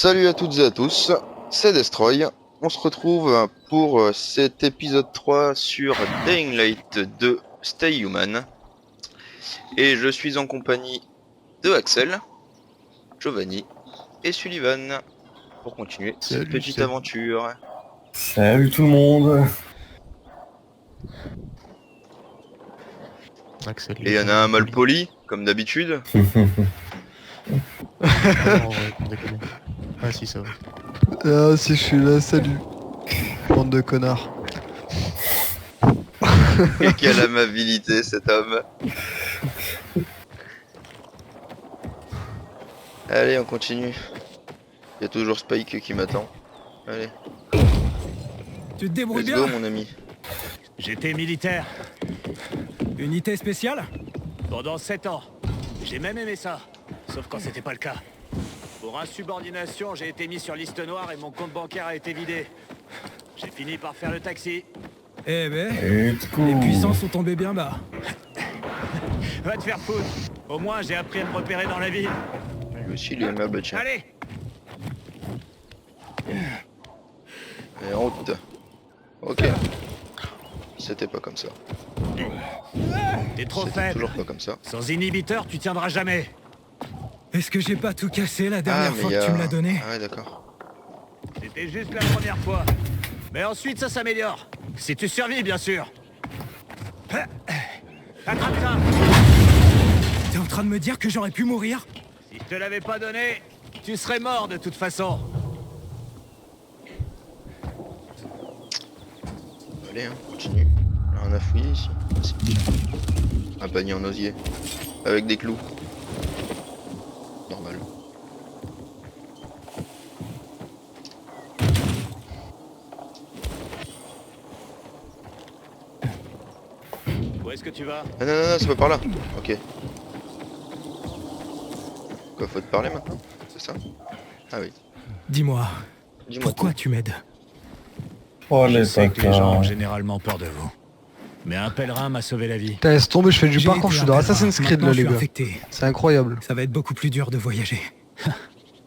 Salut à toutes et à tous, c'est Destroy. On se retrouve pour cet épisode 3 sur Dying Light 2 Stay Human. Et je suis en compagnie de Axel, Giovanni et Sullivan pour continuer cette petite aventure. Salut tout le monde. Axel, Et il y en a un mal poli, comme d'habitude. Ah si, ça va. Ah si, je suis là, salut. Bande de connards. Et quelle amabilité cet homme. Allez, on continue. Il y a toujours Spike qui m'attend. Allez, Tu te débrouilles let's bien. go mon ami. J'étais militaire. Unité spéciale. Pendant 7 ans. J'ai même aimé ça. Sauf quand c'était pas le cas. Pour insubordination, j'ai été mis sur liste noire et mon compte bancaire a été vidé. J'ai fini par faire le taxi. Eh ben, les puissants sont tombés bien bas. Va te faire foutre. Au moins, j'ai appris à me repérer dans la ville. Lui aussi il est aimable, tiens. Allez. Et en route. Ok. C'était pas comme ça. T'es trop C'était faible. toujours pas comme ça. Sans inhibiteur, tu tiendras jamais. Est-ce que j'ai pas tout cassé la Ah, dernière mais fois y a... que tu me l'as donné? Ah ouais, d'accord. C'était juste la première fois. Mais ensuite, ça s'améliore. Si tu survis, bien sûr. Attrape ça. T'es en train de me dire que j'aurais pu mourir? Si je te l'avais pas donné, tu serais mort de toute façon. Allez, hein, continue. Rien à fouiller ici. Un panier en osier. Avec des clous. Normal. Où est-ce que tu vas? Ah non, non, non, c'est pas par là. Ok. Quoi, faut te parler maintenant? C'est ça? Ah oui. Dis-moi, Dis-moi pourquoi tout. tu m'aides? Oh Je les sais que les gens ont papas. généralement peur de vous. Mais un pèlerin m'a sauvé la vie. Putain, laisse tomber, je fais du parcours, je suis dans Assassin's Creed là les gars. C'est incroyable. Ça va être beaucoup plus dur de voyager.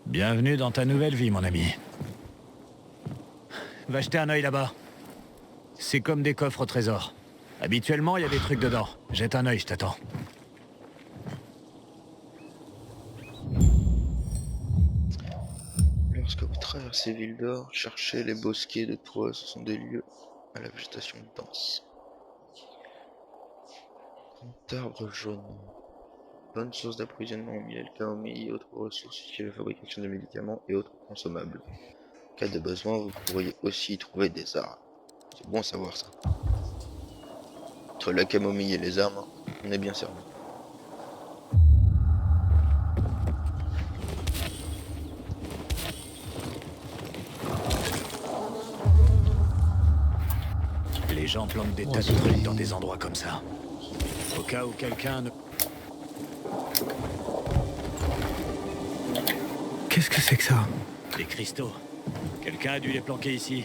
Bienvenue dans ta nouvelle vie, mon ami. Va jeter un œil là-bas. C'est comme des coffres au trésor. Habituellement, il y a des trucs dedans. Jette un œil, je t'attends. Lorsque vous traversez Ville d'Or, cherchez les bosquets de toits, ce sont des lieux à la végétation dense. Grand arbre jaune. Bonne source d'approvisionnement en miel, camomille et autres ressources utiles à la fabrication de médicaments et autres consommables. En cas de besoin, vous pourriez aussi y trouver des armes. C'est bon à savoir ça. Entre la camomille et les armes, on est bien servi. Les gens plantent des tas de trucs dans des endroits comme ça. Au cas où quelqu'un ne... Qu'est-ce que c'est que ça? Des cristaux. Quelqu'un a dû les planquer ici.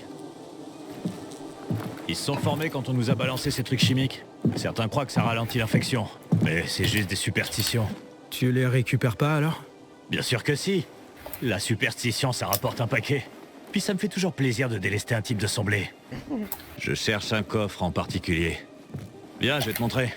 Ils se sont formés quand on nous a balancé ces trucs chimiques. Certains croient que ça ralentit l'infection. Mais c'est juste des superstitions. Tu les récupères pas alors? Bien sûr que si. La superstition, ça rapporte un paquet. Puis ça me fait toujours plaisir de délester un type de son blé. Je cherche un coffre en particulier. Viens, je vais te montrer.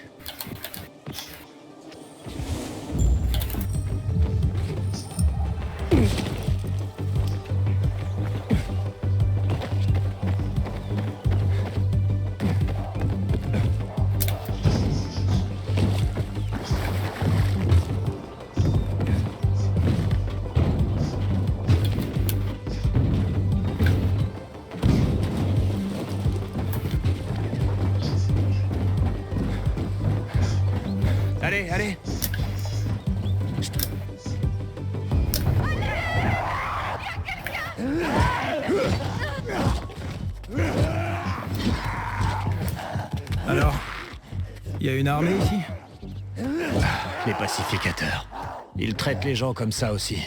Allez, allez. Alors, il y a une armée ici? Les pacificateurs. Ils traitent les gens comme ça aussi.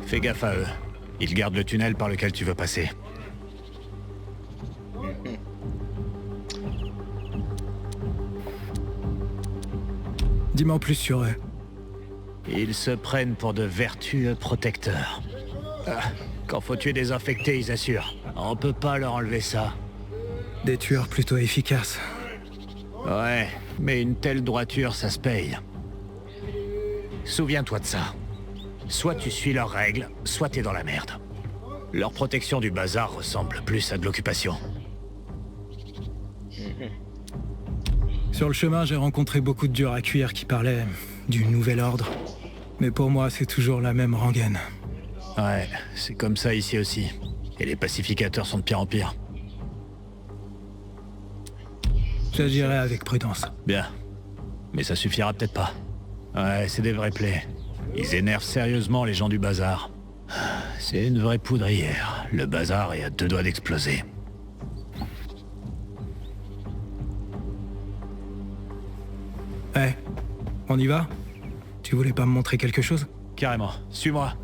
Fais gaffe à eux. Ils gardent le tunnel par lequel tu veux passer. Dis-moi en plus sur eux. Ils se prennent pour de vertueux protecteurs. Ah, quand faut tuer des infectés, ils assurent. On peut pas leur enlever ça. Des tueurs plutôt efficaces. Ouais, mais une telle droiture, ça se paye. Souviens-toi de ça. Soit tu suis leurs règles, soit t'es dans la merde. Leur protection du bazar ressemble plus à de l'occupation. Sur le chemin, j'ai rencontré beaucoup de durs à cuire qui parlaient du nouvel ordre. Mais pour moi, c'est toujours la même rengaine. Ouais, c'est comme ça ici aussi. Et les pacificateurs sont de pire en pire. J'agirai avec prudence. Bien. Mais ça suffira peut-être pas. Ouais, c'est des vrais plaies. Ils énervent sérieusement les gens du bazar. C'est une vraie poudrière. Le bazar est à 2 doigts d'exploser. Eh, on y va? Tu voulais pas me montrer quelque chose? Carrément. Suis-moi.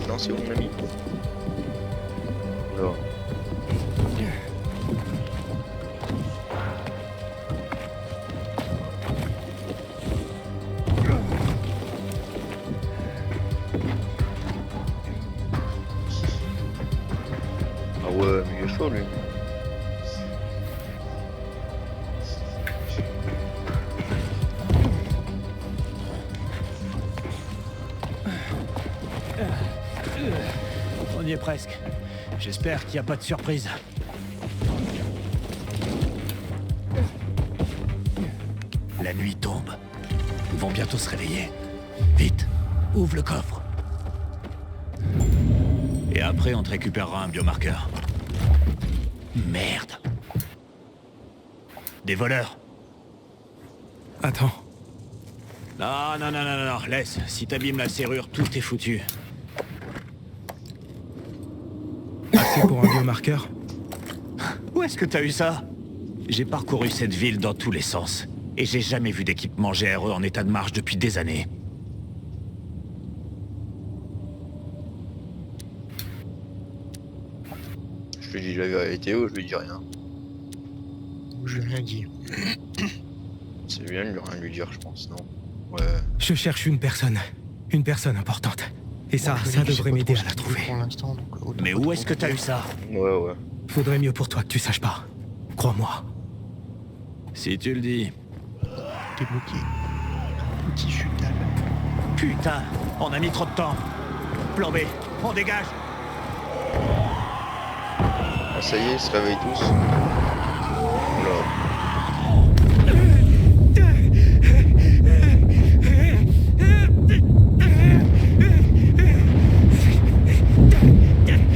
Non, c'est où mon ami? Alors. Ah ouais, mais il est chaud lui. On y est presque. J'espère qu'il n'y a pas de surprise. La nuit tombe. Ils vont bientôt se réveiller. Vite, ouvre le coffre. Et après, on te récupérera un biomarqueur. Merde. Des voleurs. Attends. Non, non, non, non, non, laisse. Si t'abîmes la serrure, tout est foutu. Assez pour un biomarqueur? Où est-ce que t'as eu ça? J'ai parcouru cette ville dans tous les sens. Et j'ai jamais vu d'équipement GRE en état de marche depuis des années. Je lui dis la vérité ou je lui dis rien. Je lui ai rien dit. C'est bien de lui rien lui dire, je pense, non? Ouais. Je cherche une personne. Une personne importante. Et ça, Moi, je ça sais devrait pas m'aider trop à la ce qu'il trouver. veut pour l'instant, donc, autant Mais pas où trop est-ce que t'as eu dire. ça? Ouais, ouais. Faudrait mieux pour toi que tu saches pas. Crois-moi. Si tu le dis. T'es bloqué. Petit chutal. Putain, on a mis trop de temps. Plan B, on dégage. Ah, ça y est, ils se réveillent tous. Oula.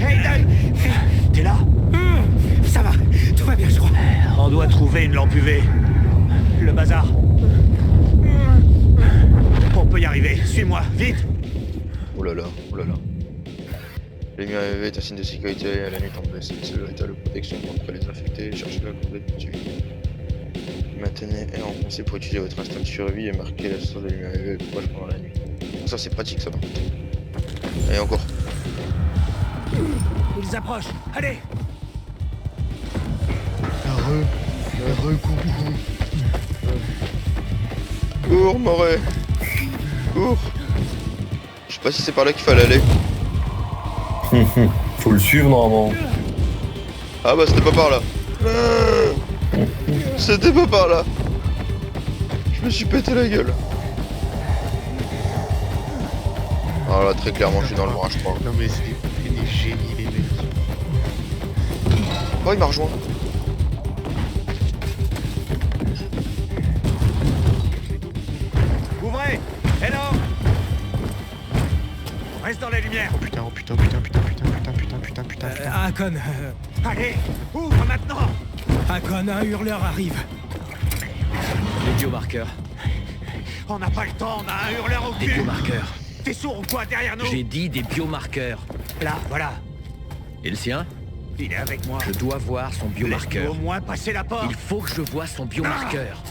Hey, t'es là? Ça va, tout va bien, je crois. On doit trouver une lampe UV. Le bazar. On peut y arriver, suis-moi, vite. Oh là là, oh là là. Les lumières UV est un signe de sécurité à la nuit tombée. C'est une seule véritable protection contre les infectés. Cherchez-la quand vous êtes dessus. Maintenez R enfoncé pour utiliser votre instinct de survie et marquez la source de lumière UV avec courage pendant la nuit. Ça c'est pratique ça par contre. Allez encore. Ils approchent, allez. Cours. Cours Moret. Cours. Je sais pas si c'est par là qu'il fallait aller. Faut le suivre normalement. Ah bah c'était pas par là. C'était pas par là. Je me suis pété la gueule. Ah là très clairement je suis dans le bras je crois. Non mais c'est des génies les mecs. Oh il m'a rejoint. Ouvrez. Hello. Reste dans la lumière. Oh putain. Hakon, Allez, ouvre maintenant. Hakon, un hurleur arrive. Les biomarqueurs. On n'a pas le temps, on a un hurleur au Des cul. biomarqueurs. T'es sourd ou quoi derrière nous? J'ai dit des biomarqueurs. Là, voilà. Et le sien? Il est avec moi. Je dois voir son Laisse-nous biomarqueur. au moins passer la porte. Il faut que je voie son biomarqueur.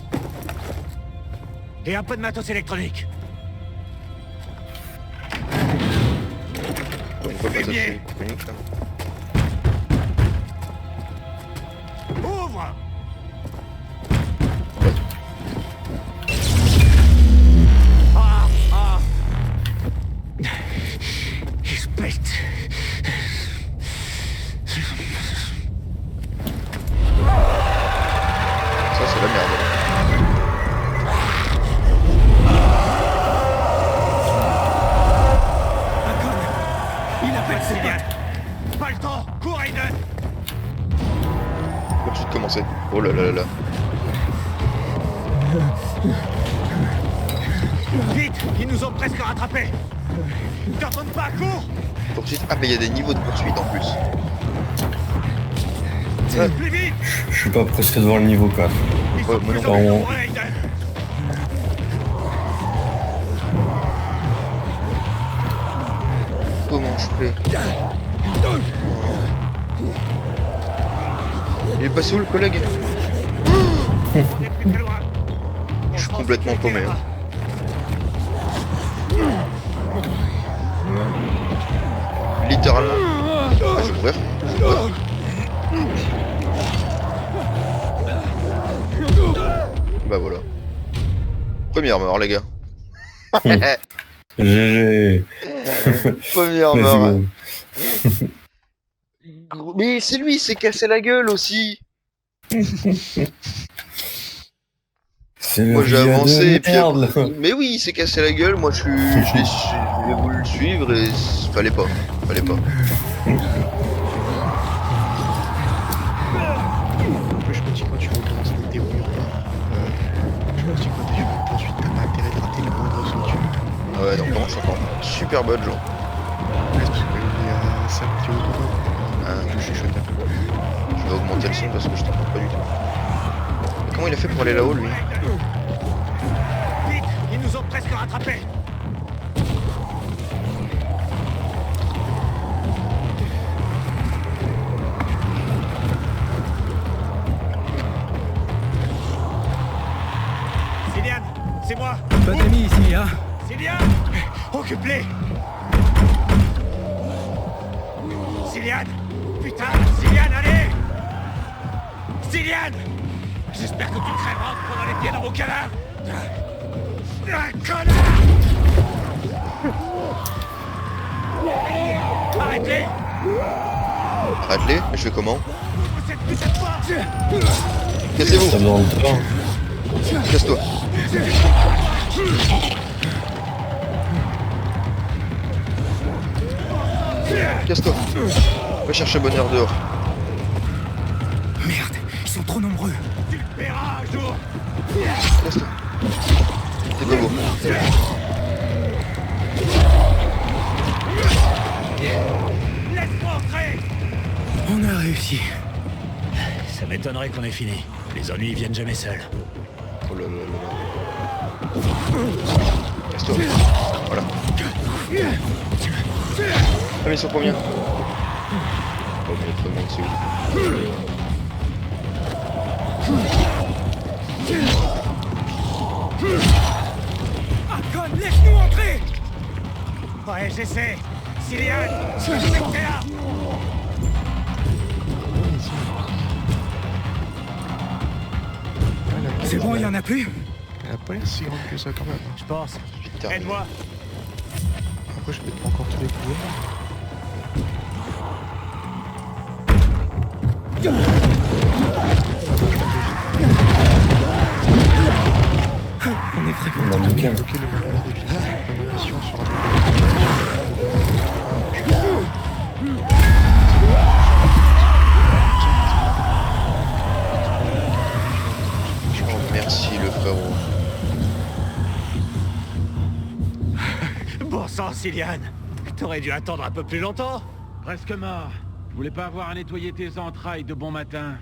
Et un peu de matos électronique. Pourquoi pas Fumier. ça unique là? Ouvre! Ah! Ah! Espèce. Ça c'est la merde. Il appelle Sylvian. Pas le temps. Cours, Aiden. Tout de suite commencer. Oh là là là là. Vite, ils nous ont presque rattrapés. T'entends pas, cours. Poursuite. Ah mais il y a des niveaux de poursuite en plus. Plus vite. Je suis pas pressé devant le niveau 4. Ils Ouais, sont moi plus non en plus. nombreux, Aiden. Comment je fais? Il est passé où le collègue? On est plus très loin. Je suis complètement paumé. Hein. Littéralement. Ah, je vais mourir. Je vais mourir. Bah voilà. Première mort, les gars. GG. Première Let's mort. go. Mais c'est lui, il s'est cassé la gueule aussi. C'est le Moi j'ai gars avancé de et puis. merde, là. Mais oui, il s'est cassé la gueule. Moi j'ai voulu le suivre et fallait pas. Fallait pas. Après, je me dis quand tu recommences avec des roues urbains, je me dis quand t'es sur une poursuite, t'as pas intérêt de rater le moindre saut dessus. Ah ouais, donc vraiment, je suis encore super budge. Ouais, c'est parce qu'il y a 5 kilos de dos. Ah. Je chuchote un peu. Je vais augmenter le son parce que je t'entends pas du tout. Comment il a fait pour aller là-haut lui? Vite, ils nous ont presque rattrapés. Sylvian, c'est moi. Pas d'amis ici, hein? Sylvian, occupe-les. Sylvian, putain, Sylvian, allez. Sylvian, j'espère que tu crèveras en te prenant les pieds dans mon cadavre. Ah, connard. Arrête-les. Arrête-les, mais je fais comment? Cette putain de porte. Cassez-vous! Ça me donne le temps. Casse-toi! Casse-toi! Va chercher bonheur dehors. Merde, ils sont trop nombreux. Tu le paieras un jour. Casse-toi! T'es pas beau. Laisse-moi entrer. On a réussi. Ça m'étonnerait qu'on ait fini. Les ennuis viennent jamais seuls. Oh là là là là. Casse-toi. Voilà. Ah mais ils sont combien? Oh mais tout le monde c'est où? Argonne, laisse-nous entrer. Ouais, j'essaie. Sylvian, je sais que t'es là. C'est bon, il y en a plus? Elle a pas l'air si grande que ça quand même. Je pense. Vite terminé. Aide-moi. Après, je peux pas encore tous les pouvoirs. On est prêt pour On a le bouquin. Bloquer le mouvement des ficelles comme une mission sur un Oh, merci le frérot. Bon sang, Sylvian. T'aurais dû attendre un peu plus longtemps. Presque mort. Je voulais pas avoir à nettoyer tes entrailles de bon matin.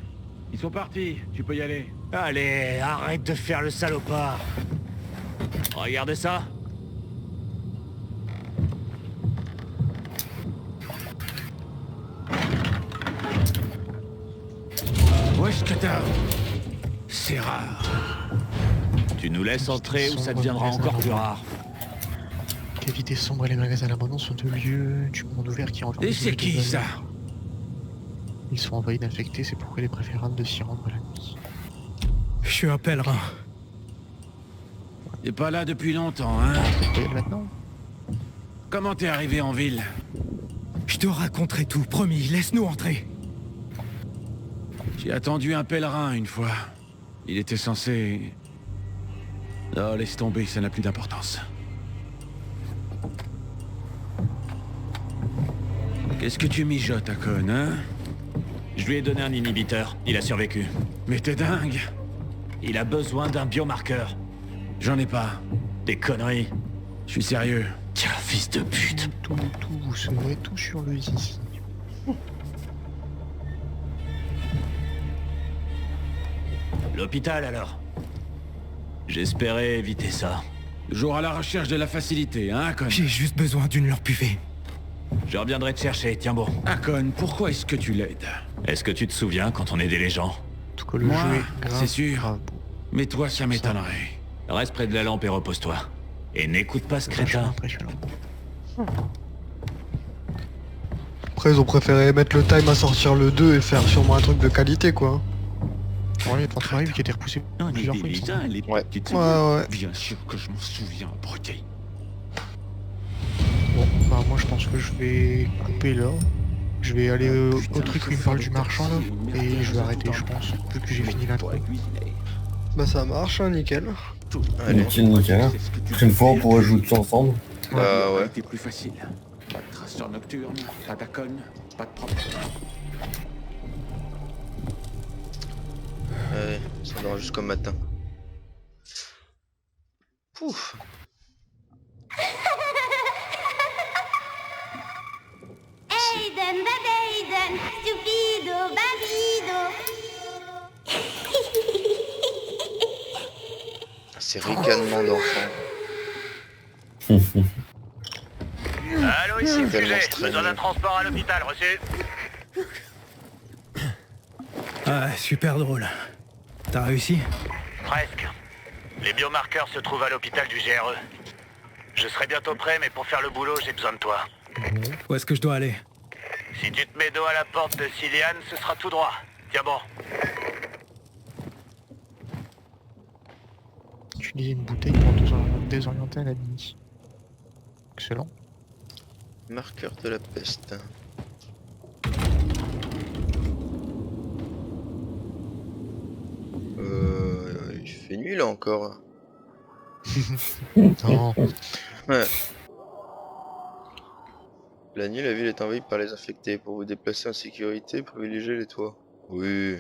Ils sont partis, tu peux y aller. Allez, arrête de faire le salopard. Regardez ça. Où est-ce que t'as... C'est rare. Tu nous laisses entrer ou ça deviendra encore plus rare. Les vités sombres et les magasins à l'abandon sont deux lieux du monde ouvert qui engendrent... Et c'est qui ça? Ils sont envahis d'infectés, c'est pourquoi il est préférable de s'y rendre la nuit. Je suis un pèlerin. T'es pas là depuis longtemps, hein? On peut y aller maintenant? Comment t'es arrivé en ville? Je te raconterai tout, promis, laisse-nous entrer. J'ai attendu un pèlerin une fois. Il était censé... Non, laisse tomber, ça n'a plus d'importance. Qu'est-ce que tu mijotes, Akon, hein? Je lui ai donné un inhibiteur, il a survécu. Mais t'es dingue! Il a besoin d'un biomarqueur. J'en ai pas. Des conneries. Je suis sérieux. Tiens, fils de pute. Tout, vous saurez tout sur le zizi. L'hôpital alors? J'espérais éviter ça. Toujours à la recherche de la facilité, hein, Akon? J'ai juste besoin d'une leur buvée. Je reviendrai te chercher, tiens bon. Akon, pourquoi est-ce que tu l'aides? Est-ce que tu te souviens quand on aidait les gens? En tout cas, le Moi, jeu est grave. c'est sûr. grave beau. Mais toi, ça m'étonnerait. Reste près de la lampe et repose-toi. Et n'écoute pas ce Vachement crétin. impressionnant. Après, ils ont préféré mettre le time à sortir le 2 et faire sûrement un truc de qualité, quoi. Ouais, il y a Far Cry qui a été repoussé plusieurs fois, il me semble. les Ouais. petites... Ouais. Bien sûr que je m'en souviens, abruti. Bon, bah moi je pense que je vais couper là. Je vais aller au truc où il me parle du marchand là. Et je vais arrêter, je pense, vu que j'ai fini l'intro. Bah ça marche, hein, nickel. Allez. Nickel. Prochaine fois, on pourra jouer tous ensemble. Bah ouais. C'était plus facile. Pas de traceurs nocturnes, pas d'Akon, pas de propre. Allez, ça dort jusqu'au matin. Pouf. Aiden, Babaiden, stupido, babido. Ces ricanements d'enfants. Allô, ici le Tellement QG. stressé. Besoin d'un transport à l'hôpital, reçu? Ah, super drôle. T'as réussi? Presque. Les biomarqueurs se trouvent à l'hôpital du GRE. Je serai bientôt prêt, mais pour faire le boulot, j'ai besoin de toi. Où est-ce que je dois aller? Si tu te mets dos à la porte de Cillian, ce sera tout droit. Tiens bon. Utiliser une bouteille pour désorienter à la nuit. Excellent. Marqueur de la peste. Il fait nuit là encore. Non. Ouais. La nuit, la ville est envahie par les infectés. Pour vous déplacer en sécurité, privilégiez les toits. Oui.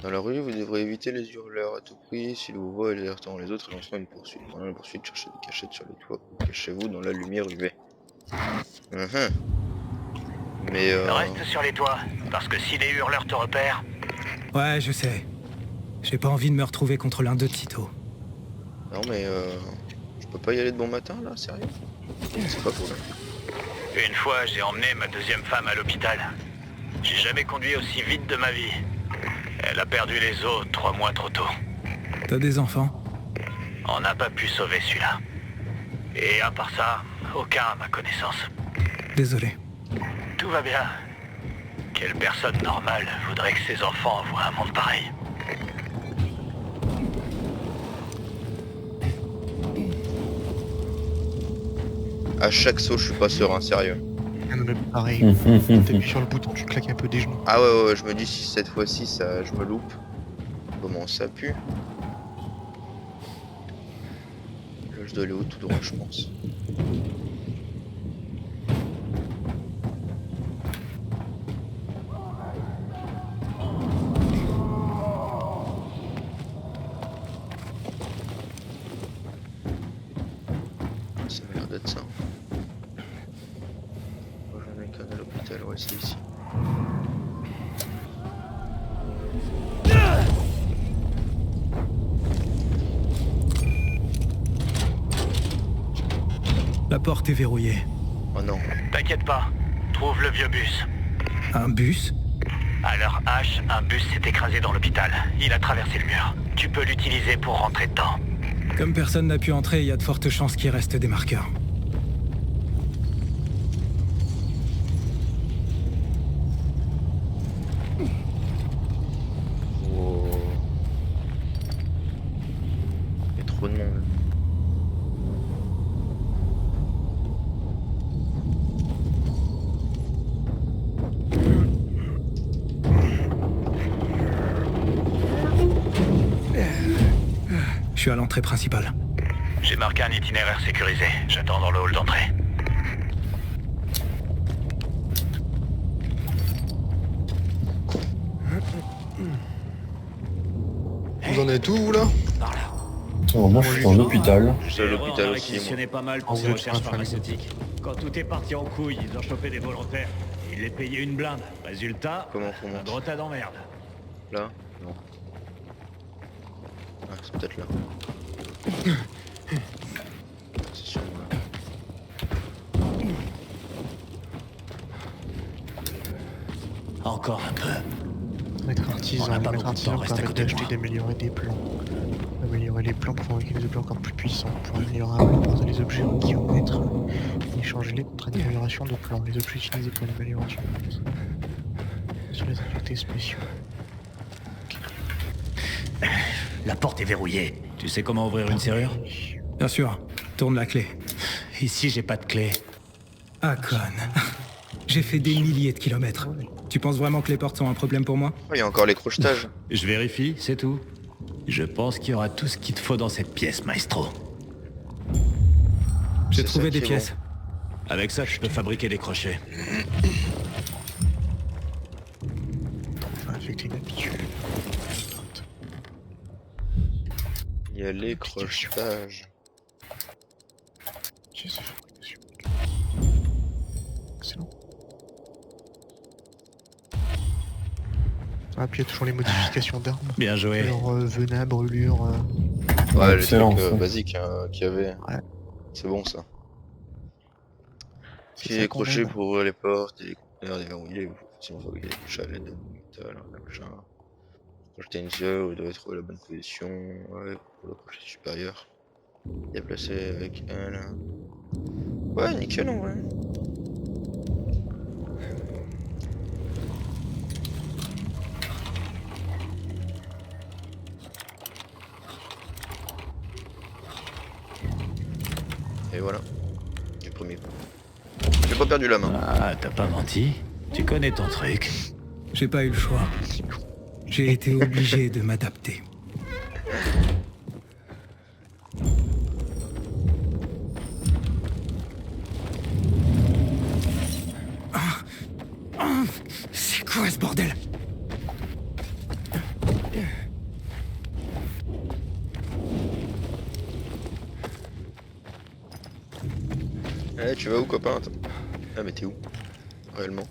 Dans la rue, vous devrez éviter les hurleurs à tout prix. S'ils vous voient alertant les autres, lanceront une poursuite. Pendant la poursuite, cherchez des cachettes sur les toits. Cachez-vous dans la lumière UV. Mais Reste sur les toits, parce que si les hurleurs te repèrent... Ouais, je sais. J'ai pas envie de me retrouver contre l'un d'eux de sitôt. non mais je peux pas y aller de bon matin là, sérieux? C'est pas cool. Une fois, j'ai emmené ma deuxième femme à l'hôpital. J'ai jamais conduit aussi vite de ma vie. Elle a perdu les os 3 mois trop tôt. T'as des enfants? On n'a pas pu sauver celui-là. Et à part ça, aucun à ma connaissance. Désolé. Tout va bien. Quelle personne normale voudrait que ses enfants voient un monde pareil? À chaque saut, je suis pas serein, sérieux. Non mais pareil, t'appuies sur le bouton, tu claques un peu des genoux. Ah ouais, je me dis si cette fois-ci ça, je me loupe. Comment ça pue? Là, je dois aller au tout droit, je pense. Ça m'a l'air d'être ça. Moi j'en ai qu'un à l'hôpital, ouais c'est ici. La porte est verrouillée. Oh non. T'inquiète pas, trouve le vieux bus. Un bus? À l'heure H, un bus s'est écrasé dans l'hôpital. Il a traversé le mur. Tu peux l'utiliser pour rentrer dedans. Comme personne n'a pu entrer, il y a de fortes chances qu'il reste des marqueurs. Je suis à l'entrée principale. J'ai marqué un itinéraire sécurisé. J'attends dans le hall d'entrée. Vous en êtes où, vous, là? Par là. Moi, je suis dans l'hôpital. Je suis à l'hôpital aussi, moi. Pas mal Ah, pour vous ces êtes recherches pas pharmaceutiques. Quand tout est parti en couille, ils ont chopé des volontaires. Ils les payaient une blinde. Résultat, Comment on un monte? gros tas d'emmerde. Là? Non. Ah, c'est peut-être là. C'est sûr, là. Encore un peu. Maître artisan, On a pas maître beaucoup de temps, artisan reste à permet côté de d'acheter, moi. d'améliorer des plans. Améliorer les plans pour fabriquer des objets encore plus puissants. Pour améliorer les objets requis au maître. Échanger-les contre une amélioration de plans. Les objets utilisés pour l'amélioration. Sur les affectés spéciaux. La porte est verrouillée. Tu sais comment ouvrir une serrure? Bien sûr, tourne la clé. Ici, j'ai pas de clé. Ah, conne. J'ai fait des milliers de kilomètres. Tu penses vraiment que les portes sont un problème pour moi? Oh, il y a encore les crochetages. Je vérifie, c'est tout. Je pense qu'il y aura tout ce qu'il te faut dans cette pièce, maestro. J'ai C'est trouvé ça qui des est pièces. Avec ça, je peux fabriquer des crochets. Enfin, affecter une habitude. Il y a les crochetages. Pièces de fabrication. Excellent. Ah, puis il y a toujours les modifications d'armes. Bien joué. Genre venin, brûlure. Ouais, les excellent, trucs ça. basiques qu'il y avait. Ouais. C'est bon ça. C'est Puis ça les qu'on crochets aime. pour ouvrir les portes, et les conteneurs déverrouillés, si on veut des chalets de métal, machin. Projeter une yeux, vous devez trouver la bonne position, ouais, pour le crochet supérieur. Déplacer avec un. Ouais, nickel en vrai. Et voilà, du premier coup. J'ai pas perdu la main. Ah, t'as pas menti. Tu connais ton truc. J'ai pas eu le choix. J'ai été obligé de m'adapter. C'est quoi ce bordel? Eh, tu vas où, copain? Attends. Ah, mais t'es où? Réellement?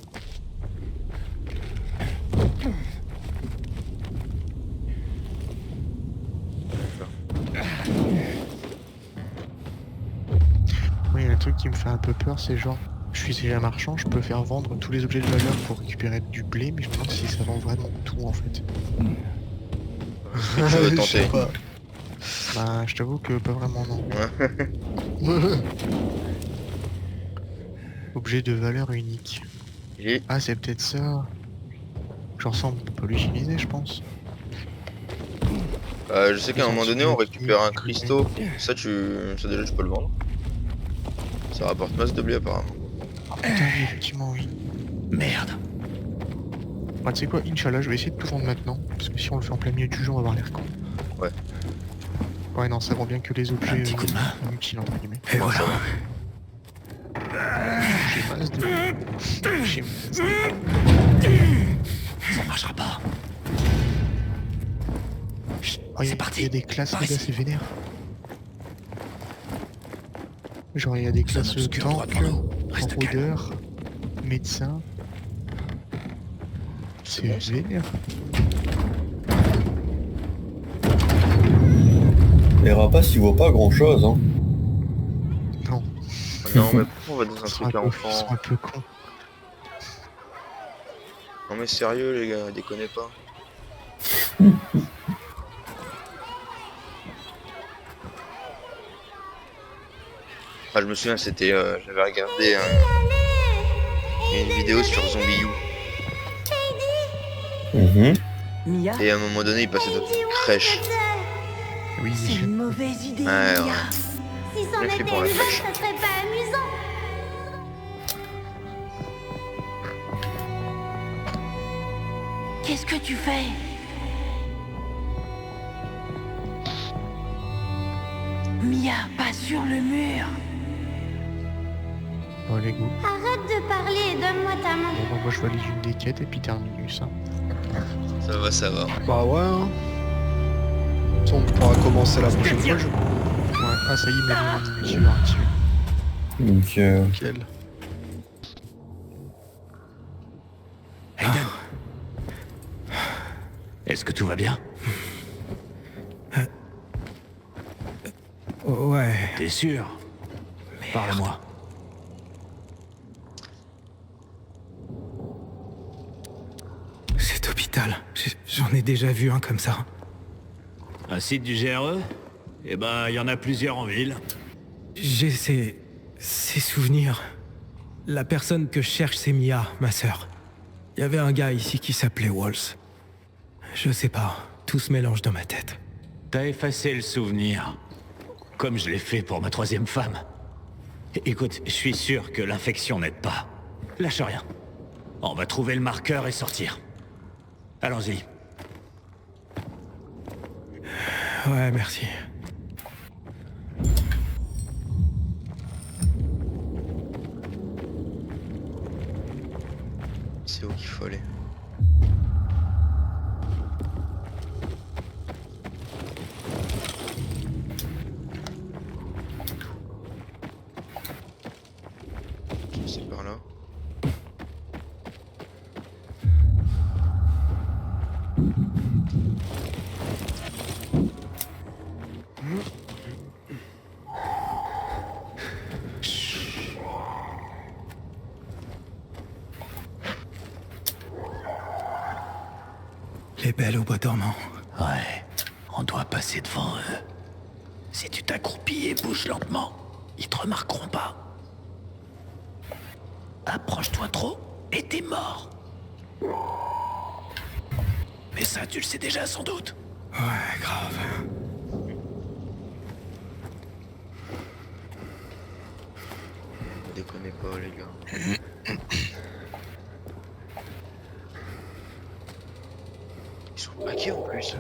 Oui, un truc qui me fait un peu peur, c'est genre, je suis déjà marchand, je peux faire vendre tous les objets de valeur pour récupérer du blé, mais je me demande si ça vend vraiment tout en fait. Je veux Je sais tenter. pas. Bah, je t'avoue que pas vraiment non. Ouais. Objet de valeur unique. Il est. Ah, c'est peut-être ça. Genre ça, on peut pas l'utiliser, je pense. Je sais qu'à un moment donné, on récupère un cristaux. Ça, ça déjà, tu peux le vendre. Ça rapporte masse de blé apparemment. Ah putain, oui, effectivement, oui. Merde. Ah, tu sais quoi, Inch'Allah, je vais essayer de tout vendre maintenant. Parce que si on le fait en plein milieu du jeu, on va avoir l'air con. Ouais. Ouais, non, ça vaut bien que les objets Un petit coup de main. inutiles, entre guillemets. Et voilà. J'ai masse de... J'ai masse de... Ça marchera pas. Chut, Oh, il c'est y a parti. des classes, Par les gars, ici. c'est vénère. Genre, il y a des Zone classes obscure tank, droit devant nous. Reste calme. rôdeur, médecin. C'est bon, ça. vénère. Les rapaces, ils voient pas grand chose, hein. Non, Non, mais pourquoi on va dans un ils sont truc à ils sont enfants? un peu cons. Non, mais sérieux, les gars, déconnez pas. Ah, je me souviens, c'était. J'avais regardé une vidéo sur Zombie U. Mhm. Et à un moment donné, il passait dans une crèche. Oui, C'est une mauvaise idée, Ouais, Mia. ouais. Si c'en Bien fait était pour la une flèche. autre, ça serait pas amusant. Qu'est-ce que tu fais? Mia, pas sur le mur. Bon, allez, go. Arrête de parler et donne-moi ta main. Bon, bah, moi, je valide une des quêtes et puis terminus. Hein. Ça va, ça va. Bah ouais. Hein. Ça, on pourra commencer la prochaine fois. Ouais, ah, ça y est, mais je l'ai activé. Donc, Nickel. Aiden. Est-ce que tout va bien? Ouais. T'es sûr? Parle-moi. Cet hôpital, j'en ai déjà vu un comme ça. Un site du GRE? Eh ben, il y en a plusieurs en ville. J'ai ces souvenirs. La personne que je cherche, c'est Mia, ma sœur. Il y avait un gars ici qui s'appelait Walls. Je sais pas, tout se mélange dans ma tête. T'as effacé le souvenir. Comme je l'ai fait pour ma 3e femme. Écoute, je suis sûr que l'infection n'aide pas. Lâche rien. On va trouver le marqueur et sortir. Allons-y. Ouais, merci. C'est où qu'il faut aller. C'est par là. Les belles au bois dormant. Ouais, on doit passer devant eux. Si tu t'accroupis et bouges lentement, ils te remarqueront pas. Approche-toi trop et t'es mort. Mais ça, tu le sais déjà sans doute. Ouais, grave. Déconnez pas les gars. Ils sont paquets en plus.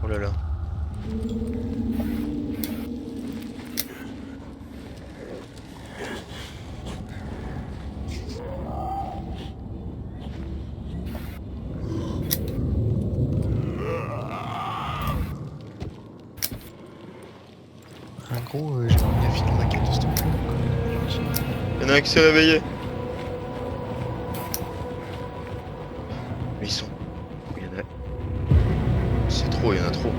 Oh là là. En gros, j'aimerais bien finir la quête de cette fois. Il y en a un qui s'est réveillé. Mais ils sont... Il y en a... C'est trop, il y en a trop.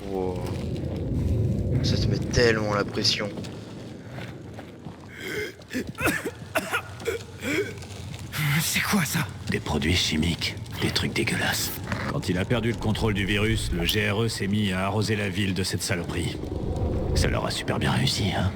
Wow. Ça te met tellement la pression. C'est quoi ça? Des produits chimiques, des trucs dégueulasses. Quand il a perdu le contrôle du virus, le GRE s'est mis à arroser la ville de cette saloperie. Ça leur a super bien réussi, hein.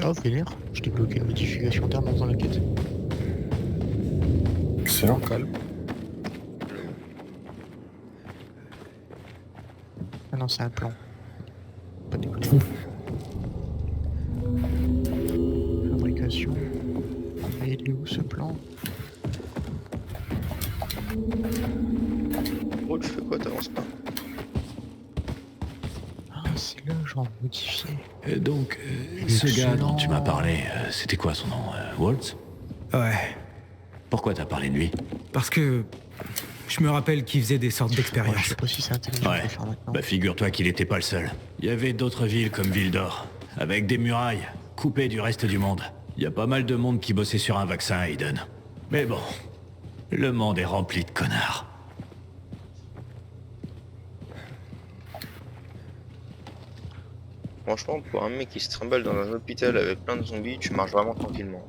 Oh, Vénère, je t'ai bloqué une modification terme dans la quête. excellent. Calme. Ah non, c'est un plan. Pas déconner. Fabrication. Ah, il est où ce plan? Pourquoi t'avances pas? Ah, c'est le genre modifié. Donc, ce gars dont tu m'as parlé, c'était quoi son nom Waltz? Ouais, Pourquoi t'as parlé de lui? parce que je me rappelle qu'il faisait des sortes Ouais, je d'expériences. sais pas si c'est intelligent de le faire maintenant. Bah figure-toi qu'il était pas le seul. Il y avait d'autres villes comme Ville d'Or, avec des murailles, coupées du reste du monde. Il y a pas mal de monde qui bossait sur un vaccin à Aiden. Mais bon, le monde est rempli de connards. Franchement, pour un mec qui se trimballe dans un hôpital avec plein de zombies, tu marches vraiment tranquillement.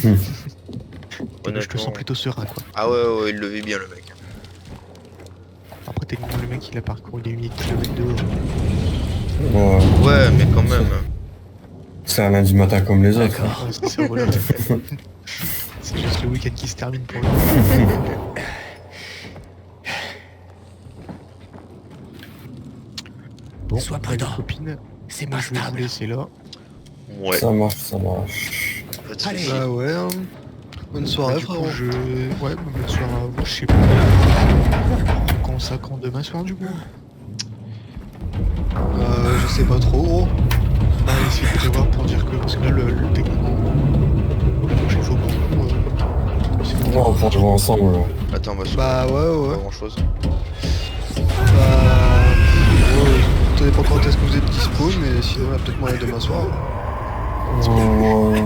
Je te sens plutôt serein, quoi. Ah ouais, il le vit bien le mec. Après, techniquement, le mec, il a parcouru des milliers de kilomètres dehors. Ouais, Ouais, mais quand même. c'est un lundi matin comme les autres. D'accord. Ouais, c'est voilà. C'est juste le week-end qui se termine pour lui. Bon, Sois après, les prudent. copines, C'est moi, pas je vais vous stable. laisser là. Ouais. Ça marche, ça marche. Pas de soucis. Allez. Bah ouais, hein. Bonne soirée, Du coup, frérot. Ouais, bah, bonne soirée à vous, je sais pas. En consacrant demain soir, du coup. Je sais pas trop, gros. Bah, essayez de prévoir pour dire que, parce que là, le techniquement, la prochaine fois pour nous, c'est pour Non, on va jouer ensemble. Là. Attends, on va se Bah ouais, pas ouais. grand chose. Ça dépend quand est-ce que vous êtes dispo, mais sinon, on a peut-être moyen demain soir. Ouais.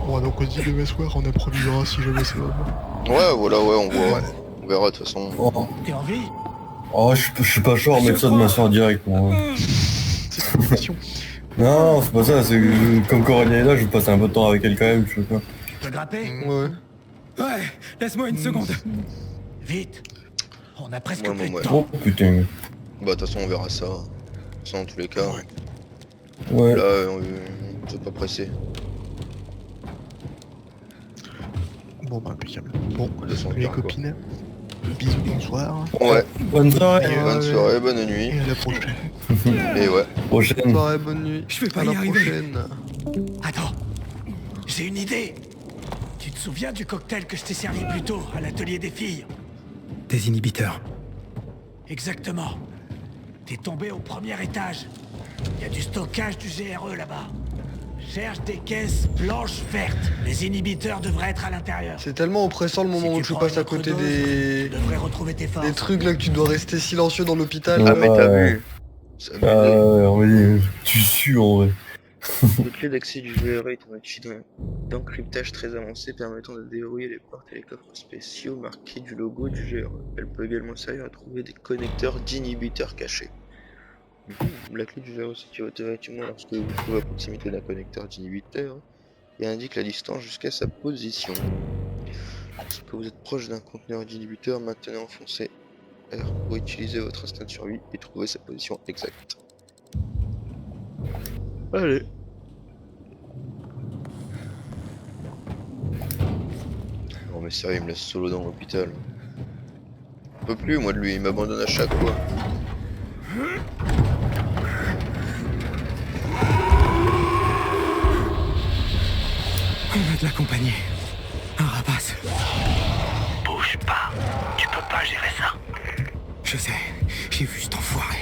Bon, donc on se dit demain soir, on improvisera si jamais c'est bon. Ouais, voilà, ouais, on voit. On verra de toute façon. Oh, T'es en vie? oh je suis pas chaud à mettre ça demain soir direct. Moi. C'est une question. Non, c'est pas ça, c'est que comme Coralie est là, je vais passer un peu de temps avec elle quand même, je sais pas. Tu peux grimper? Ouais. Ouais, laisse-moi une seconde. Vite. On a presque Ouais, plus de ouais. temps. Oh putain. Bah, de toute façon, on verra ça. Ça, dans tous les cas. Ouais. Là, on s'est pas pressé. Bon, bah, impeccable. Bon, De toute façon, on les verra, quoi. copines, bisous, bonsoir, Ouais, Bonne soirée. bonne soirée, bonne nuit. et à la prochaine. Et ouais. Prochaine. Bonne soirée, bonne nuit. Je vais pas à y la arriver. prochaine. Attends, j'ai une idée. Tu te souviens du cocktail que je t'ai servi plus tôt à l'atelier des filles? Des inhibiteurs. Exactement. T'es tombé au premier étage. Il y a du stockage du GRE là-bas. Cherche des caisses blanches vertes. Les inhibiteurs devraient être à l'intérieur. C'est tellement oppressant le moment Si où tu tu prends passes une à autre côté dose, des... Tu devrais retrouver tes forces. des trucs là que tu dois rester silencieux dans l'hôpital. Ah, mais t'as Ouais. vu. Ça Ah ouais, on va dire, tu sues en vrai. Les clés d'accès du GRE est un outil d'encryptage très avancé permettant de déverrouiller les portes et les coffres spéciaux marqués du logo du GRE. Elle peut également servir à trouver des connecteurs d'inhibiteurs cachés. La clé du GRE s'active automatiquement lorsque vous vous trouvez à proximité d'un connecteur d'inhibiteur et indique la distance jusqu'à sa position. Lorsque vous êtes proche d'un conteneur d'inhibiteur, maintenez enfoncé R pour utiliser votre instinct de survie et trouver sa position exacte. Allez. Non mais sérieux, il me laisse solo dans l'hôpital. Je peux plus moi de lui, il m'abandonne à chaque fois. On a de la compagnie. Un rapace. Bouge pas. Tu peux pas gérer ça. Je sais, j'ai vu cet enfoiré.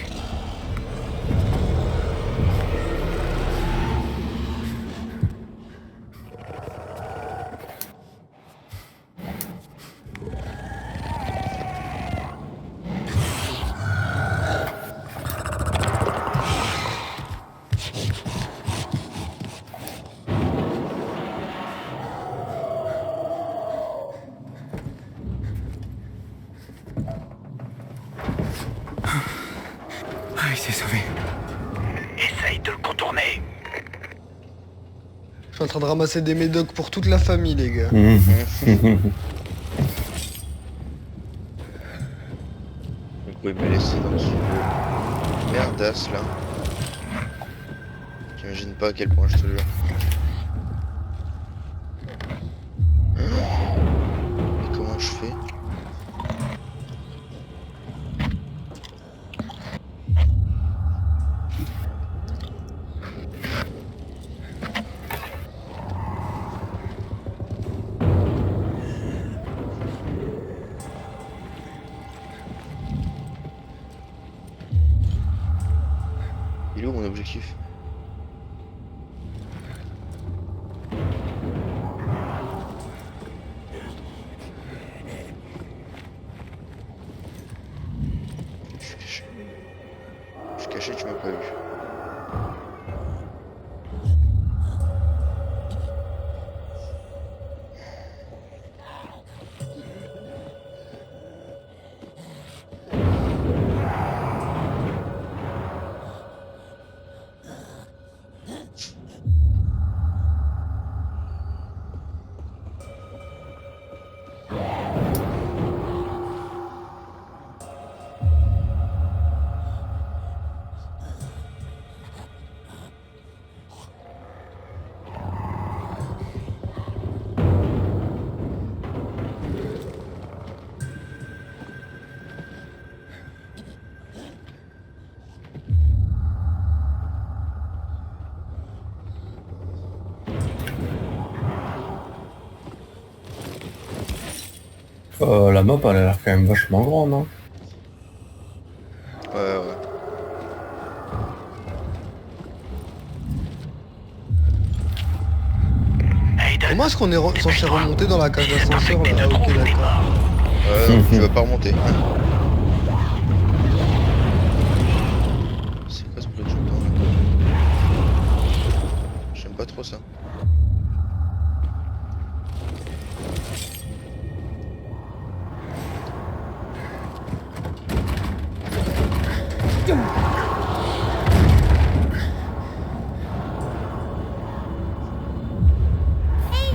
Ah, il s'est sauvé. Essaye de le contourner. Je suis en train de ramasser des médocs pour toute la famille, les gars. Vous pouvez me laisser dans ce merdasse là. J'imagine pas à quel point je te jure. Et comment je fais? l'objectif. Je suis caché, tu m'as pas vu. La map elle a l'air quand même vachement grande, hein. Ouais. Comment est-ce qu'on est censé remonter dans la cage d'ascenseur là? Ah, ok, d'accord. Tu vas pas remonter. C'est quoi ce bruit de chanteur là? J'aime pas trop ça.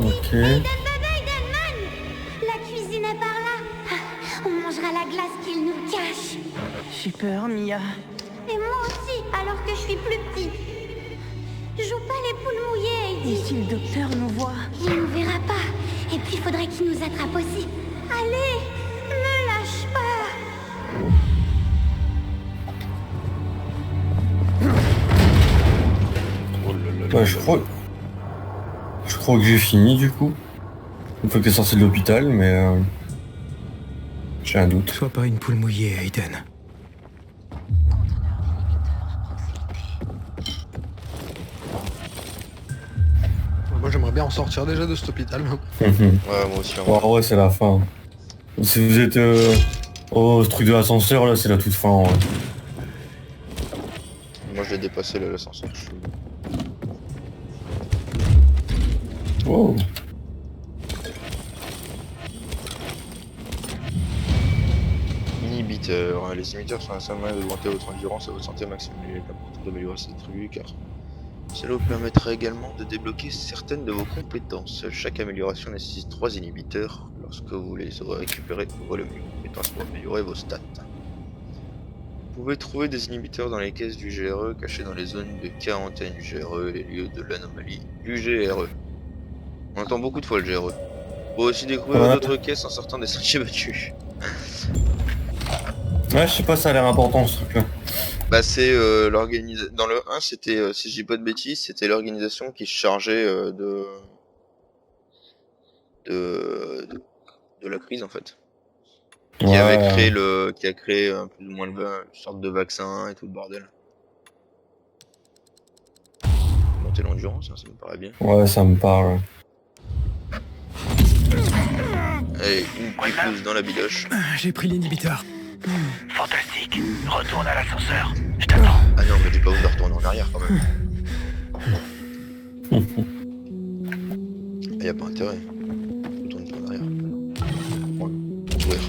Ok. La cuisine est par là. On mangera la glace qu'il nous cache. J'ai peur, Mia. Et moi aussi, alors que je suis plus petite. Joue pas les poules mouillées, Et Eddie. si le docteur nous voit? Il nous verra pas. Et puis faudrait qu'il nous attrape aussi. Allez, ne lâche pas. Ouais, je crois que j'ai fini du coup. Une fois que t'es sorti de l'hôpital, mais j'ai un doute. Sois pas une poule mouillée, Aiden. Moi j'aimerais bien en sortir déjà de cet hôpital. Ouais, moi aussi. En vrai. Ouais, c'est la fin. Si vous êtes au truc de l'ascenseur, là, c'est la toute fin. Ouais. Moi, je l'ai dépassé là, l'ascenseur. Je suis- Wow. Inhibiteur. Les inhibiteurs sont un seul moyen d'augmenter votre endurance et votre santé maximum. Il est important d'améliorer cette attribut car cela vous permettra également de débloquer certaines de vos compétences. Chaque amélioration nécessite 3 inhibiteurs. Lorsque vous les aurez récupérés, ouvrez le menu compétences pour améliorer vos stats. Vous pouvez trouver des inhibiteurs dans les caisses du GRE cachés dans les zones de quarantaine du GRE et les lieux de l'anomalie du GRE. On entend beaucoup de fois le GRE. Vous pouvez aussi découvrir Ouais. d'autres caisses en sortant des sentiers battus. Ouais, je sais pas, ça a l'air important ce truc là. Bah c'est l'organisation. Dans le 1, c'était, si je dis pas de bêtises, c'était l'organisation qui se chargeait de la crise en fait. Qui avait créé qui a créé plus ou moins une sorte de vaccin et tout le bordel. Monter l'endurance, hein, ça me paraît bien. Ouais, ça me parle. Allez, une picouse dans la bidoche. J'ai pris l'inhibiteur. Fantastique. Retourne à l'ascenseur. Je t'attends. Ah non, mais dis pas où de retourner en arrière quand même. Ah, y a pas intérêt. Retourne pas en arrière. Bon, ouvrir.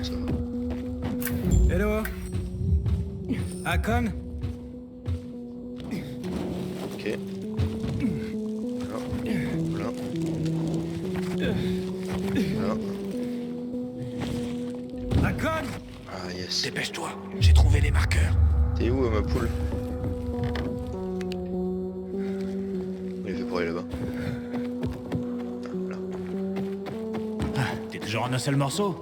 Ça va. Hello. Akon. Ok. Voilà. Voilà. Akon. Ah yes. Dépêche-toi. J'ai trouvé les marqueurs. T'es où ma poule? Il est fait pour aller là-bas. Là. T'es toujours en un seul morceau?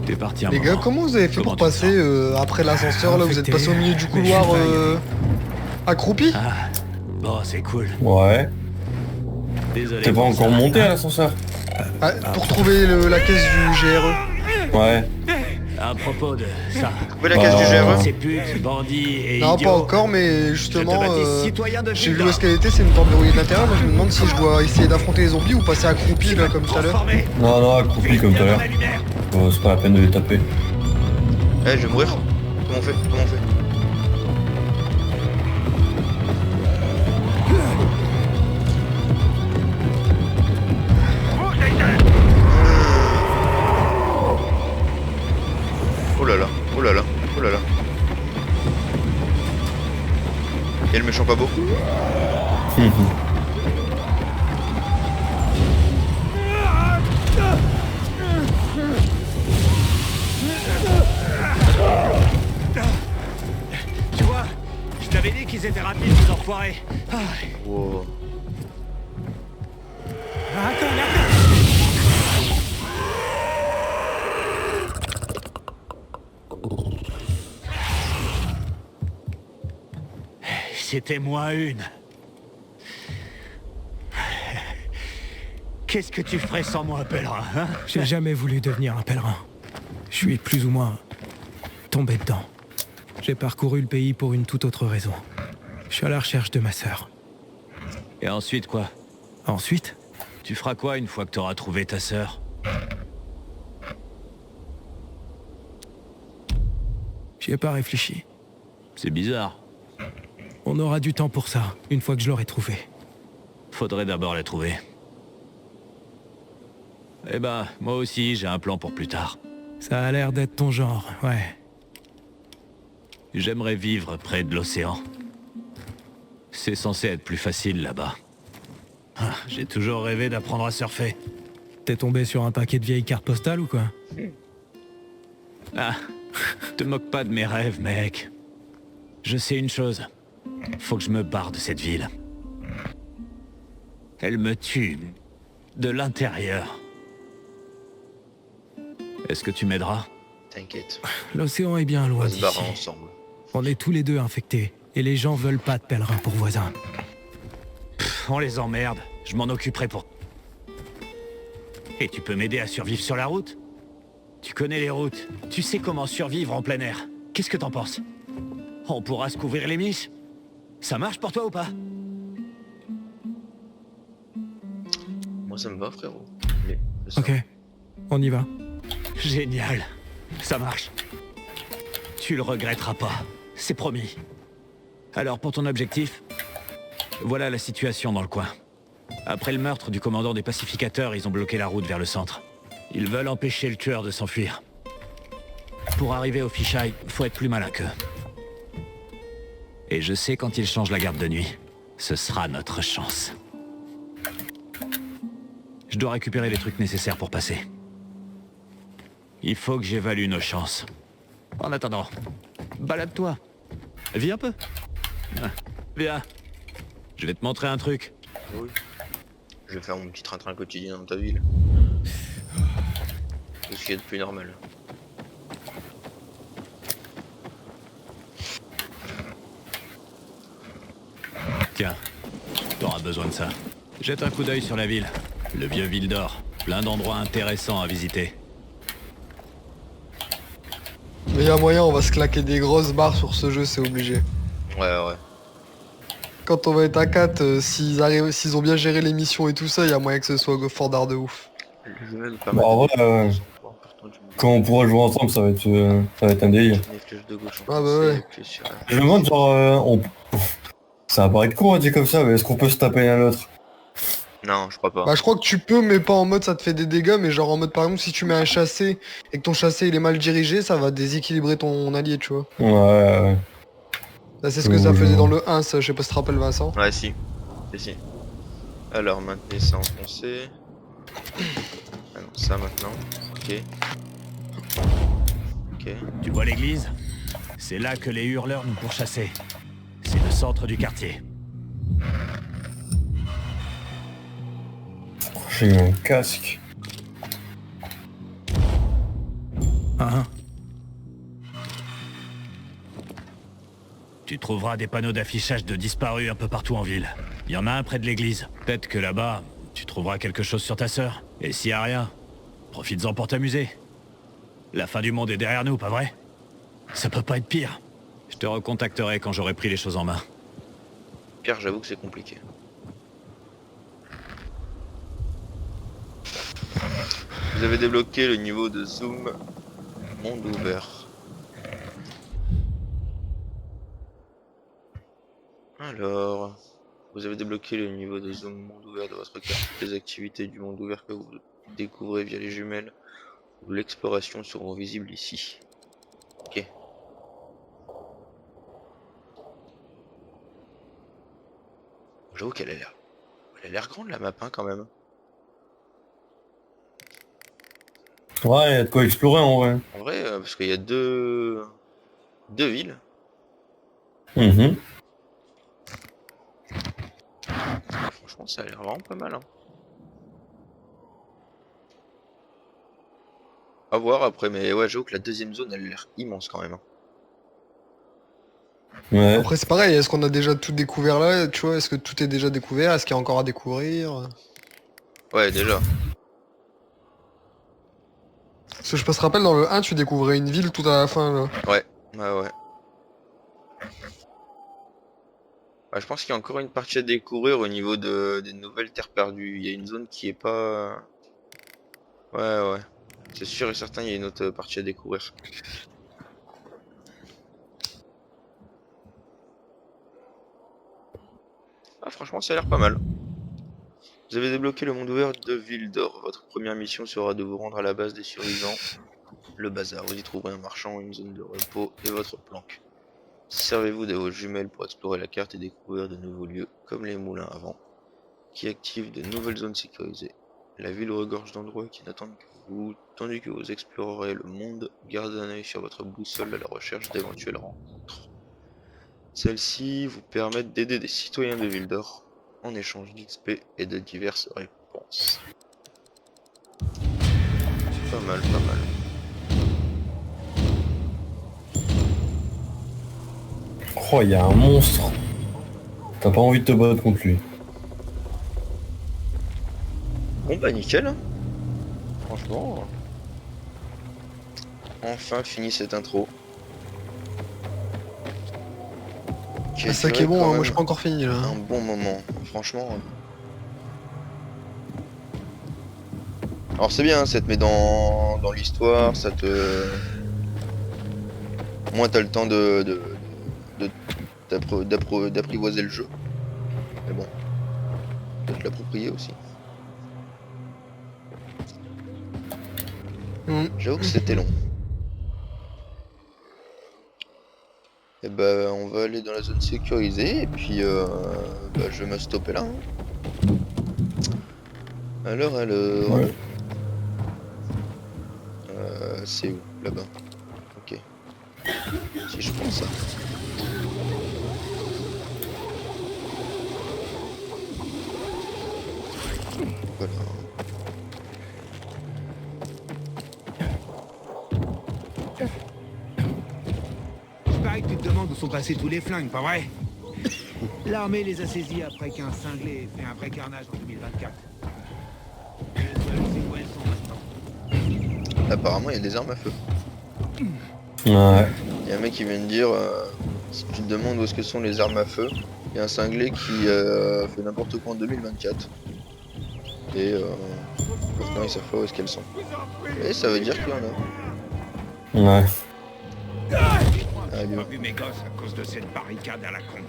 T'es parti un Les moment. gars, comment vous avez fait Comment pour tu te passer sens après l'ascenseur là? Vous êtes Infecté, passé au milieu du mais couloir je sais pas, accroupi? Ah, bon, c'est cool. Ouais. Désolé. T'es pas pour encore ça. monté à l'ascenseur? Ah, pour trouver la caisse du GRE. Ouais. À propos de ça, Trouvez la caisse du GRE. ces putes, bandits et Non, idiots. pas encore, mais Je te justement, baptise citoyen de j'ai vu ville où est-ce qu'elle était, c'est une porte verrouillée de l'intérieur. Moi, je me demande si je dois essayer d'affronter les zombies ou passer accroupi là, comme tout à l'heure. Non, non, accroupi comme tout à l'heure. C'est pas la peine de les taper. Eh, je vais mourir. Comment on fait? Comment on fait? Oh là là, oh là là, oh là là. Et le méchant pas beau? Tu vois, je t'avais dit qu'ils étaient rapides, ces enfoirés. Ah, Wow. c'était moi une. Qu'est-ce que tu ferais sans moi, pèlerin, hein? J'ai jamais voulu devenir un pèlerin. Je suis plus ou moins tombé dedans. J'ai parcouru le pays pour une toute autre raison. Je suis à la recherche de ma sœur. Et ensuite, quoi? Ensuite, Tu feras quoi une fois que t'auras trouvé ta sœur? j'y ai pas réfléchi. C'est bizarre. On aura du temps pour ça, une fois que je l'aurai trouvée. Faudrait d'abord la trouver. Eh ben, moi aussi, j'ai un plan pour plus tard. Ça a l'air d'être ton genre, ouais. J'aimerais vivre près de l'océan. C'est censé être plus facile là-bas. Ah, j'ai toujours rêvé d'apprendre à surfer. T'es tombé sur un paquet de vieilles cartes postales ou quoi? Ah, te moque pas de mes rêves, mec. Je sais une chose. Faut que je me barre de cette ville. Elle me tue. De l'intérieur. Est-ce que tu m'aideras? T'inquiète, L'océan est bien on loin va se barrer d'ici. ensemble. On est tous les deux infectés, et les gens veulent pas de pèlerins pour voisins. On les emmerde. Je m'en occuperai pour... Et tu peux m'aider à survivre sur la route? Tu connais les routes. Tu sais comment survivre en plein air. Qu'est-ce que t'en penses? On pourra se couvrir les miches? Ça marche pour toi ou pas? Moi ça me va, frérot. Mais, c'est ça. Ok, on y va. Génial. Ça marche. Tu le regretteras pas. C'est promis. Alors pour ton objectif, voilà la situation dans le coin. Après le meurtre du commandant des pacificateurs, ils ont bloqué la route vers le centre. Ils veulent empêcher le tueur de s'enfuir. Pour arriver au fisheye, faut être plus malin qu'eux. Et je sais quand ils changent la garde de nuit, ce sera notre chance. Je dois récupérer les trucs nécessaires pour passer. Il faut que j'évalue nos chances. En attendant, balade-toi. Viens un peu. Ah, viens. Je vais te montrer un truc. Oui. Je vais faire mon petit train-train quotidien dans ta ville. C'est ce qu'il y a de plus normal. Tiens, t'auras besoin de ça. Jette un coup d'œil sur la ville. Le vieux Ville d'Or. Plein d'endroits intéressants à visiter. Mais y a moyen, on va se claquer des grosses barres sur ce jeu, c'est obligé. Ouais, ouais. Quand on va être à 4, s'ils ont bien géré les missions et tout ça, y a moyen que ce soit fort d'art de ouf. Le jeu est pas Bon, mal. en vrai, quand on pourra jouer ensemble, ça va être un délire. Les flèches de gauche, Ah bah ouais. Je me demande, genre, ça va paraître con à dire comme ça, mais est-ce qu'on peut se taper l'un l'autre? Non, je crois pas. Bah je crois que tu peux, mais pas en mode ça te fait des dégâts, mais genre en mode par exemple si tu mets un chassé et que ton chassé il est mal dirigé, ça va déséquilibrer ton allié, tu vois. Ouais. Là c'est ce que ça faisait dans le 1, ça, je sais pas si tu te rappelles Vincent. Ouais, si. Si. Alors, maintenez ça enfoncé. Ah non, ça maintenant. Ok. Ok. Tu vois l'église? C'est là que les hurleurs nous pourchassaient. C'est le centre du quartier. J'ai eu un casque. Ah, Tu trouveras des panneaux d'affichage de disparus un peu partout en ville. Il y en a un près de l'église. Peut-être que là-bas, Tu trouveras quelque chose sur ta sœur. Et s'il y a rien, profites-en pour t'amuser. La fin du monde est derrière nous, pas vrai? Ça peut pas être pire. Je te recontacterai quand j'aurai pris les choses en main. Pire, j'avoue que c'est compliqué. Vous avez débloqué le niveau de zoom monde ouvert. Alors, vous avez débloqué le niveau de zoom monde ouvert de votre carte. Les activités du monde ouvert que vous découvrez via les jumelles ou l'exploration seront visibles ici. Ok. J'avoue qu'elle a l'air grande la map hein, quand même. Ouais, y a de quoi explorer en vrai. En vrai, parce qu'il y a deux villes. Mhm. Franchement, ça a l'air vraiment pas mal. Hein. À voir après, mais ouais, j'avoue que la deuxième zone, elle a l'air immense quand même. Hein. Ouais. Après, c'est pareil, est-ce qu'on a déjà tout découvert là? Tu vois, est-ce que tout est déjà découvert? Est-ce qu'il y a encore à découvrir? Ouais, déjà. Parce que je me rappelle, dans le 1, tu découvrais une ville tout à la fin là. Ouais. Ouais, je pense qu'il y a encore une partie à découvrir au niveau des nouvelles terres perdues. Il y a une zone qui est pas... Ouais. C'est sûr et certain, il y a une autre partie à découvrir. Ah, franchement, ça a l'air pas mal. Vous avez débloqué le monde ouvert de Ville d'Or. Votre première mission sera de vous rendre à la base des survivants, le bazar. Vous y trouverez un marchand, une zone de repos et votre planque. Servez-vous de vos jumelles pour explorer la carte et découvrir de nouveaux lieux, comme les moulins à vent, qui activent de nouvelles zones sécurisées. La ville regorge d'endroits qui n'attendent que vous, tandis que vous explorerez le monde. Gardez un œil sur votre boussole à la recherche d'éventuelles rencontres. Celles-ci vous permettent d'aider des citoyens de Ville d'Or en échange d'XP et de diverses récompenses. Pas mal. Oh, y a un monstre. T'as pas envie de te battre contre lui. Bon bah nickel. Franchement. Enfin fini cette intro. C'est ça qui est bon, hein, moi je suis pas encore fini là. Un bon moment, franchement. Alors c'est bien, ça te met dans l'histoire, ça te... Au moins t'as le temps d'apprivoiser le jeu. Mais bon, peut-être l'approprier aussi. J'avoue que c'était long. Et bah on va aller dans la zone sécurisée et puis bah, je vais me stopper là. Hein. Alors Ouais. c'est où? Là-bas. Ok. Si je prends ça. Voilà. Pareil que tu te demandes où sont passés tous les flingues, pas vrai? L'armée les a saisis après qu'un cinglé ait fait un vrai carnage en 2024. Je sais où elles sont maintenant. Apparemment il y a des armes à feu. Ouais. Il y a un mec qui vient de dire si tu te demandes où est-ce que sont les armes à feu, il y a un cinglé qui fait n'importe quoi en 2024. Et pourtant ils savent pas où est-ce qu'elles sont. Et ça veut dire qu'il y en a. Ouais. J'ai pas vu mes gosses à cause de cette barricade à la con.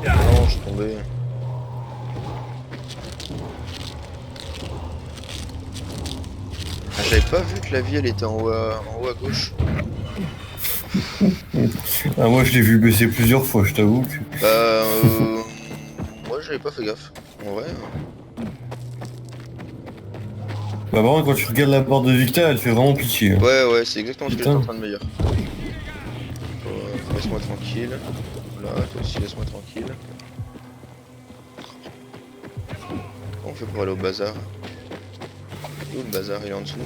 Non, je suis tombé. Ah, j'avais pas vu que la vie elle était en haut à gauche. Ah, moi je l'ai vu baisser plusieurs fois, je t'avoue que... Bah moi j'avais pas fait gaffe. En vrai. Bah par contre quand tu regardes la barre de Victor, elle fait vraiment pitié. Hein. Ouais, c'est exactement ce que j'étais Putain. en train de me dire. Laisse-moi tranquille. Là, toi aussi laisse-moi tranquille. Comment on fait pour aller au bazar? Où le bazar? Il est en dessous.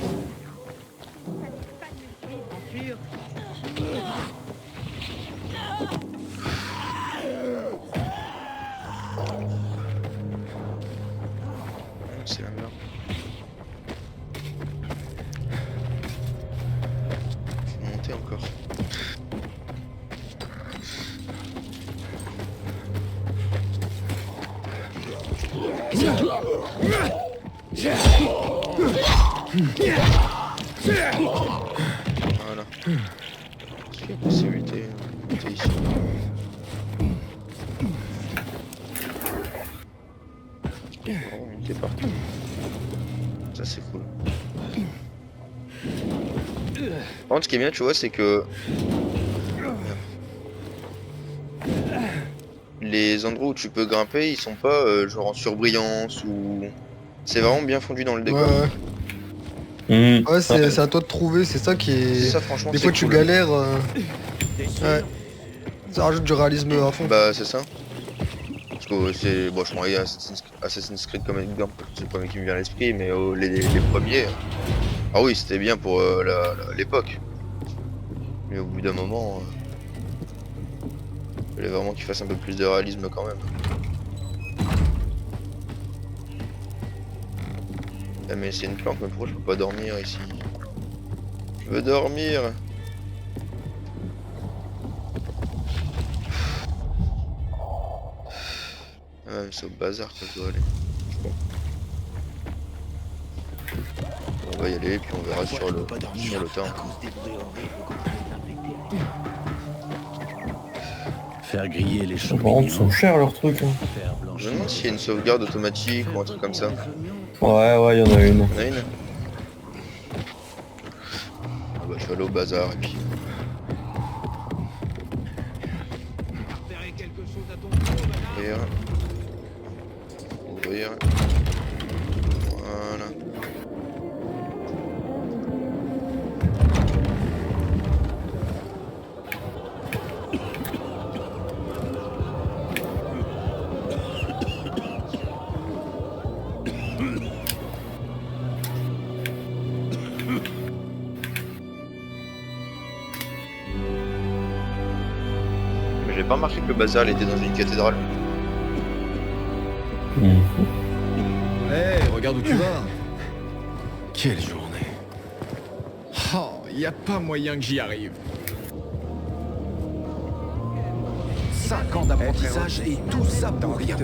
encore. Voilà. Est-ce qu'il y a possibilité de monter ici? Oh, on était partout. Ça c'est cool. Par contre, ce qui est bien, tu vois, c'est que les endroits où tu peux grimper, ils sont pas genre en surbrillance ou... C'est vraiment bien fondu dans le décor. Ouais, c'est à toi de trouver, c'est ça qui est... Ça, franchement, des c'est fois tu cool. galères. Ouais. Ça rajoute du réalisme à fond. Bah, c'est ça. Parce que c'est... Bon, je prends Assassin's Creed comme exemple, c'est le premier qui me vient à l'esprit, mais les premiers... Ah oui, c'était bien pour l'époque. Mais au bout d'un moment... il fallait vraiment qu'il fasse un peu plus de réalisme quand même. Ah mais c'est une planque, mais pourquoi je peux pas dormir ici? Je veux dormir. Ah mais c'est au bazar que je dois aller. Bon. On va y aller, puis on verra sur le temps. Faire griller les Par champignons. contre, ils sont chers leurs trucs. Hein. Je me demande s'il y a une sauvegarde automatique ou un truc comme ça. Ouais, il y en a une. Il y en a une? Ah bah je vais aller au bazar et puis... Ouvrir. Voilà. Mais j'ai pas remarqué que le bazar il était dans une cathédrale. Hey, regarde où tu vas. Quelle journée. Oh, y a pas moyen que j'y arrive. 5 ans d'apprentissage et tout ça pour rien.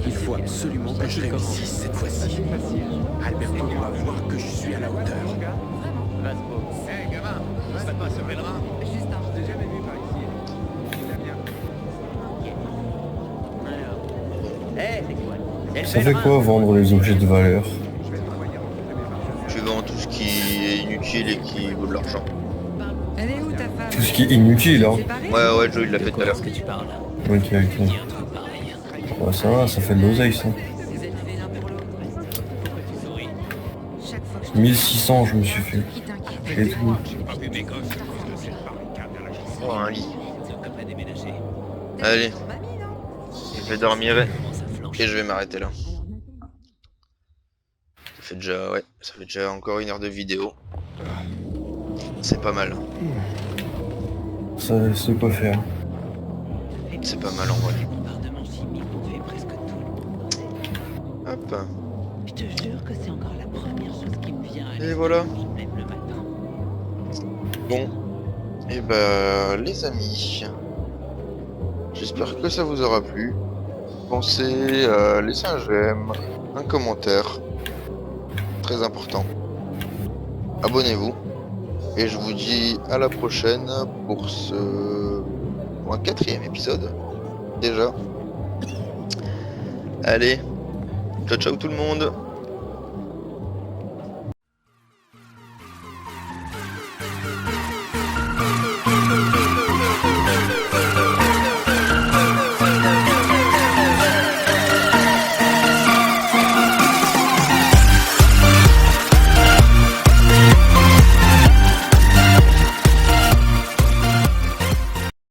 Il faut absolument que je réussisse cette fois-ci. Alberto doit voir que je suis à la hauteur. Hey, gamin, ça passe ce pèlerin. Je t'ai jamais vu par ici. Ça fait quoi vendre les objets de valeur? Tu vends tout ce qui est inutile et qui vaut de l'argent. Elle est où ta femme? Tout ce qui est inutile, hein. Ouais, Joe il l'a fait tout à l'heure. Ok. Ouais, ça va, ça fait de l'oseille, ça. 1600, je me suis fait. Et tout. Oh, un lit. Allez. Je vais dormir et je vais m'arrêter là. Ça fait déjà encore 1 heure de vidéo. C'est pas mal. Ça c'est quoi faire. C'est pas mal en vrai. Hop. Je te jure que c'est encore la première chose qui me vient à Et voilà. même le matin. Bon. Et bah les amis. J'espère que ça vous aura plu. Pensez à laisser un j'aime, un commentaire. Très important. Abonnez-vous. Et je vous dis à la prochaine pour un 4e épisode. Déjà. Allez. Ciao ciao tout le monde.